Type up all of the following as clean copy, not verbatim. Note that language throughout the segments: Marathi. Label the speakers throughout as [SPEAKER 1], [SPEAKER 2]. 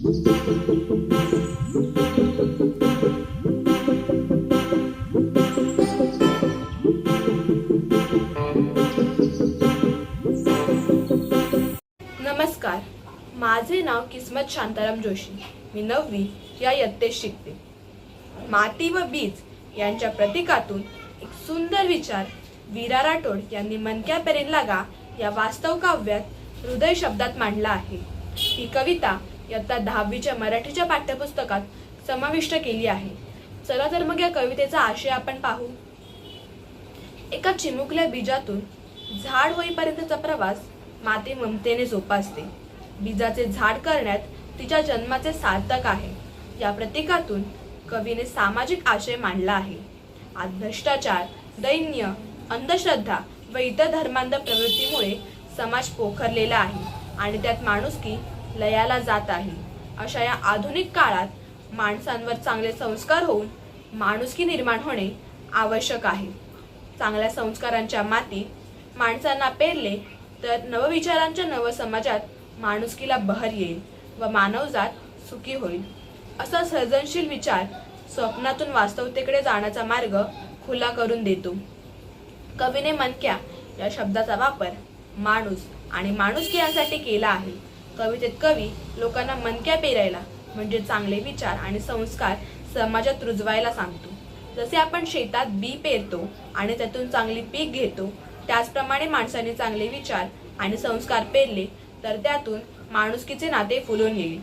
[SPEAKER 1] नमस्कार, माझे नाव किस्मत शांताराम जोशी. मी 9वी या इयत्तेत शिकते. माती व बीज यांच्या प्रतीकातून एक सुंदर विचार वीरा राठोड यांनी मनक्या पेरेन लागा या वास्तव काव्यात हृदय शब्दात मांडला आहे. ही कविता इयत्ता 10वीच्या मराठीच्या पाठ्यपुस्तकात समाविष्ट केली आहे. चला तर मग या कवितेचा आशय आपण पाहू. एका चिमुकल्या बीजातून झाड होईपर्यंतचा प्रवास माती ममतेने जोपासते. बीजाचे झाड करण्यात तिच्या जन्माचे सार्थक आहे. या प्रतीकातून कवीने सामाजिक आशय मांडला आहे. आज भ्रष्टाचार, दैन्य, अंधश्रद्धा व इतर धर्मांध प्रवृत्तीमुळे समाज पोखरलेला आहे आणि त्यात माणुसकी लयाला जात आहे. अशा या आधुनिक काळात माणसांवर चांगले संस्कार होऊन माणुसकी निर्माण होणे आवश्यक आहे. चांगल्या संस्कारांच्या मातीत माणसांना पेरले तर नवविचारांच्या नवसमाजात माणुसकीला बहर येईल व मानवजात सुखी होईल. असा सर्जनशील विचार स्वप्नातून वास्तवतेकडे जाण्याचा मार्ग खुला करून देतो. कवीने मनक्या या शब्दाचा वापर माणूस आणि माणुसकी यासाठी केला आहे. कवितेत कवी लोकांना मनक्या पेरायला म्हणजे चांगले विचार आणि संस्कार समाजात रुजवायला सांगतो. जसे आपण शेतात बी पेरतो आणि त्यातून चांगली पीक घेतो, त्याचप्रमाणे माणसाने चांगले विचार आणि संस्कार पेरले तर त्यातून माणुसकीचे नाते फुलून येईल.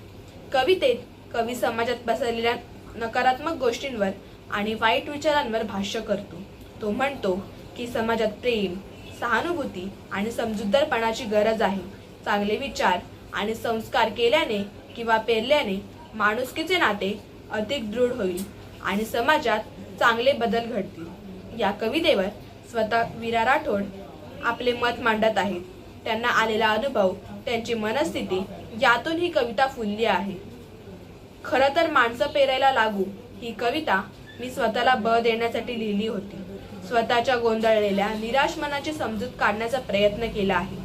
[SPEAKER 1] कवितेत कवी समाजात पसरलेल्या नकारात्मक गोष्टींवर आणि वाईट विचारांवर भाष्य करतो. तो म्हणतो की समाजात प्रेम, सहानुभूती आणि समजूतदारपणाची गरज आहे. चांगले विचार आणि संस्कार केल्याने किंवा पेरल्याने माणुसकीचे नाते अधिक दृढ होईल आणि समाजात चांगले बदल घडतील. या कवितेवर स्वतः वीरा राठोड आपले मत मांडत आहेत. त्यांना आलेला अनुभव, त्यांची मनस्थिती यातून ही कविता फुलली आहे. खरं तर माणसं पेरायला लागू ही कविता मी स्वतःला बळ देण्यासाठी लिहिली होती. स्वतःच्या गोंधळलेल्या निराश मनाची समजूत काढण्याचा प्रयत्न केला आहे.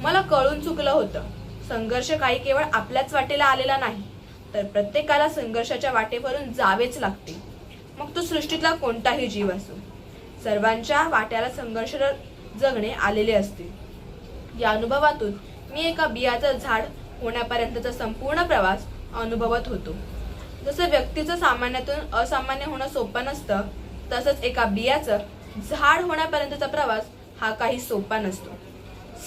[SPEAKER 1] मला कळून चुकलं होतं. संघर्ष काही केवळ आपल्याच वाटेला आलेला नाही, तर प्रत्येकाला संघर्षाच्या वाटेवरून जावेच लागते. मग तो सृष्टीतला कोणताही जीव असो, सर्वांच्या वाट्याला संघर्ष जगणे आलेले असते. या अनुभवातून मी एका बियाचं झाड होण्यापर्यंतचा संपूर्ण प्रवास अनुभवत होतो. जसं व्यक्तीचं सामान्यातून असामान्य होणं सोपं नसतं, तसंच एका बियाचं झाड होण्यापर्यंतचा प्रवास हा काही सोपा नसतो,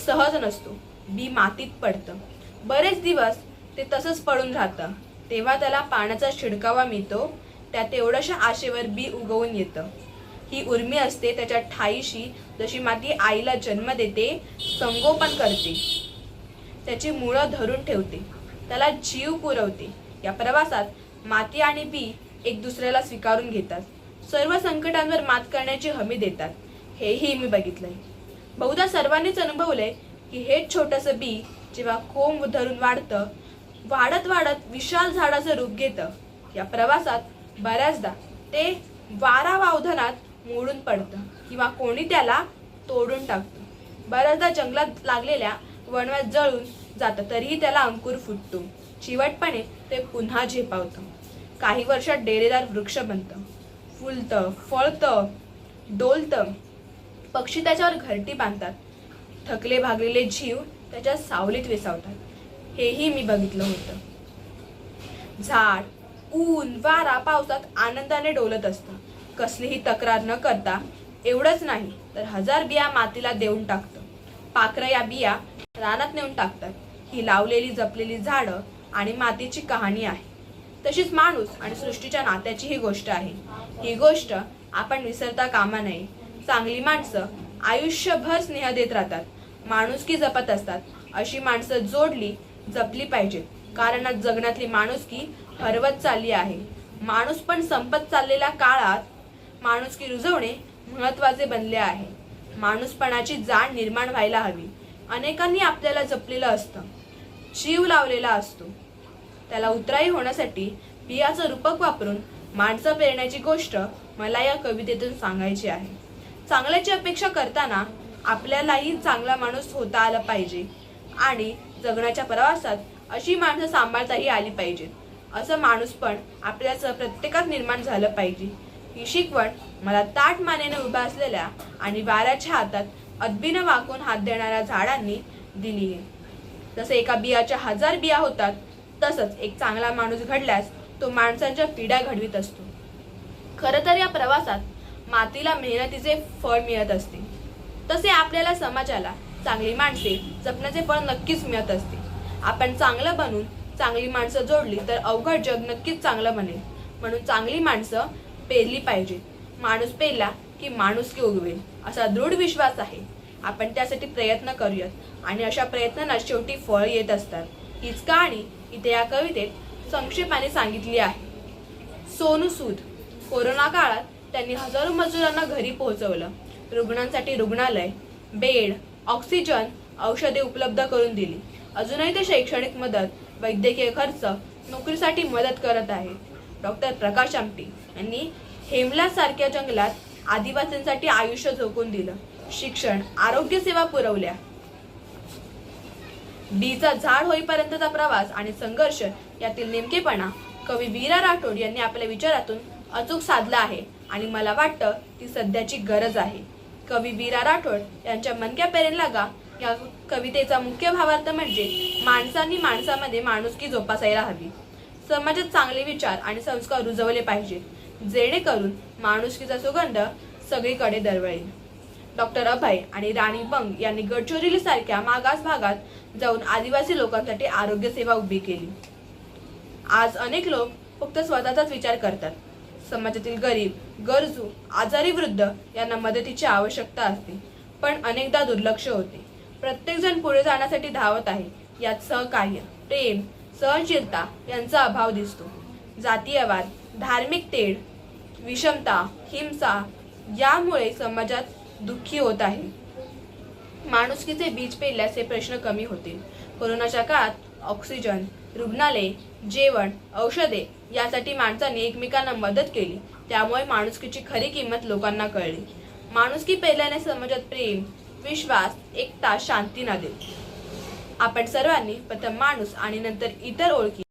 [SPEAKER 1] सहज नसतो. बी मातीत पडतं, बरेच दिवस ते तसंच पडून राहतं. तेव्हा त्याला पाण्याचा शिडकावा मिळतो. त्या तेवढ्याशा आशेवर बी उगवून येतं. ही उर्मी असते त्याच्या ठाईशी, जशी माती आईला जन्म देते, संगोपन करते, त्याची मुळं धरून ठेवते, त्याला जीव पुरवते. या प्रवासात माती आणि बी एक दुसऱ्याला स्वीकारून घेतात, सर्व संकटांवर मात करण्याची हमी देतात. हेही मी बघितलंय. बहुधा सर्वांनीच अनुभवलंय की हेच छोटंसं बी जेव्हा कोंब धरून वाढतं, वाढत वाढत विशाल झाडाचं रूप घेतं. या प्रवासात बऱ्याचदा ते वारा वावधनात मोडून पडतं किंवा कोणी त्याला तोडून टाकतं. बऱ्याचदा जंगलात लागलेल्या वणव्यात जळून जातं, तरीही त्याला अंकुर फुटतो. चिवटपणे ते पुन्हा झेपावतं. काही वर्षात डेरेदार वृक्ष बनतं, फुलतं, फळतं, डोलतं. पक्षी त्याच्यावर घरटी बांधतात. थकले भागलेले जीव त्याच्या सावलीत विसावतात. हेही मी बघितलं होतं. झाड ऊन, वारा, पावसात आनंदाने डोलत असतं, कसलीही तक्रार न करता. एवढंच नाही तर 1000 बिया मातीला देऊन टाकतं. पाखरं या बिया रानात नेऊन टाकतात. ही लावलेली जपलेली झाडं आणि मातीची कहाणी आहे. तशीच माणूस आणि सृष्टीच्या नात्याची ही गोष्ट आहे. ही गोष्ट आपण विसरता कामा नये. चांगली माणसं आयुष्यभर स्नेह देत राहतात, माणुसकी जपत असतात. अशी माणसं जोडली, जपली पाहिजेत. कारण आज जगण्यातली माणुसकी हरवत चालली आहे. माणूस पण संपत चाललेल्या काळात माणुसकी रुजवणे महत्त्वाचे बनले आहे. माणूसपणाची जाण निर्माण व्हायला हवी. अनेकांनी आपल्याला जपलेलं असतं, जीव लावलेला असतो. त्याला उतराई होण्यासाठी बियाचं रूपक वापरून माणसं पेरण्याची गोष्ट मला या कवितेतून सांगायची आहे. चांगल्याची अपेक्षा करताना आपल्यालाही चांगला माणूस होता आला पाहिजे आणि जगण्याच्या प्रवासात अशी माणसं सांभाळताही आली पाहिजेत. असं माणूस पण आपल्यासह प्रत्येकात निर्माण झालं पाहिजे. ही शिकवण मला ताठ मानेने उभ्या असलेल्या आणि वाऱ्याच्या हातात अदबीनं वाकून हात देणाऱ्या झाडांनी दिली आहे. जसे एका बियाच्या 1000 बिया होतात, तसंच एक चांगला माणूस घडल्यास तो माणसांच्या पिढ्या घडवीत असतो. खरं तर या प्रवासात मातीला मेहनतीचे फळ मिळत असते, तसे आपल्याला समाजाला चांगली माणसे जपण्याचे फळ नक्कीच मिळत असते. आपण चांगलं बनून चांगली माणसं जोडली तर अवघड जग नक्कीच चांगलं बनेल. म्हणून चांगली माणसं पेरली पाहिजेत. माणूस पेरला की माणुसकी उगवेल असा दृढ विश्वास आहे. आपण त्यासाठी प्रयत्न करूयात आणि अशा प्रयत्नांना शेवटी फळ येत असतात. हीच कहाणी इथे या कवितेत संक्षेपाने सांगितली आहे. सोनू सूद. कोरोना काळात त्यांनी हजारो मजुरांना घरी पोहोचवलं. रुग्णांसाठी रुग्णालय, बेड, ऑक्सिजन, औषधे उपलब्ध करून दिली. अजूनही ते शैक्षणिक मदत, वैद्यकीय खर्च, नोकरीसाठी मदत करत आहेत. डॉक्टर प्रकाश आमटे यांनी हेमला-सारख्या जंगलात आदिवासींसाठी आयुष्य झोकून दिलं. शिक्षण, आरोग्य सेवा पुरवल्या. बीचा झाड होईपर्यंतचा प्रवास आणि संघर्ष यातील नेमकेपणा कवी वीरा राठोड यांनी आपल्या विचारातून अचूक साधला आहे आणि मला वाटतं ती सध्याची गरज आहे. कवी वीरा राठोड यांच्या मनक्या पेरेन लागा या कवितेचा मुख्य भावार्थ म्हणजे माणसांनी माणसामध्ये माणुसकी जोपासायला हवी. समाजात चांगले विचार आणि संस्कार रुजवले पाहिजेत, जेणेकरून माणुसकीचा सुगंध सगळीकडे दरवळेल. डॉक्टर अभय आणि राणी बंग यांनी गडचिरोली सारख्या मागास भागात जाऊन आदिवासी लोकांसाठी आरोग्य सेवा उभी केली. आज अनेक लोक फक्त स्वतःचाच विचार करतात. समाजातील गरीब, गरजू, आजारी वृद्ध यांना मदतीची आवश्यकता असते, पण अनेकदा दुर्लक्ष होते. प्रत्येकजण पुढे जाण्यासाठी धावत आहे. यात सहकार्य, प्रेम, सहनशीलता यांचा अभाव दिसतो. जातीयवाद, धार्मिक तेढ, विषमता, हिंसा यामुळे समाजात दुःखी होत आहे. माणुसकीचे बीज पेरल्यास हे प्रश्न कमी होतील. कोरोनाच्या काळात ऑक्सिजन, रुग्णालय, जेवण, औषधे यासाठी माणसांनी एकमेकांना मदत केली. त्यामुळे माणुसकीची खरी किंमत लोकांना कळली. माणुसकी पेरल्याने समाजात प्रेम, विश्वास, एकता, शांती नांदेल. आपण सर्वांनी प्रथम माणूस आणि नंतर इतर ओळखी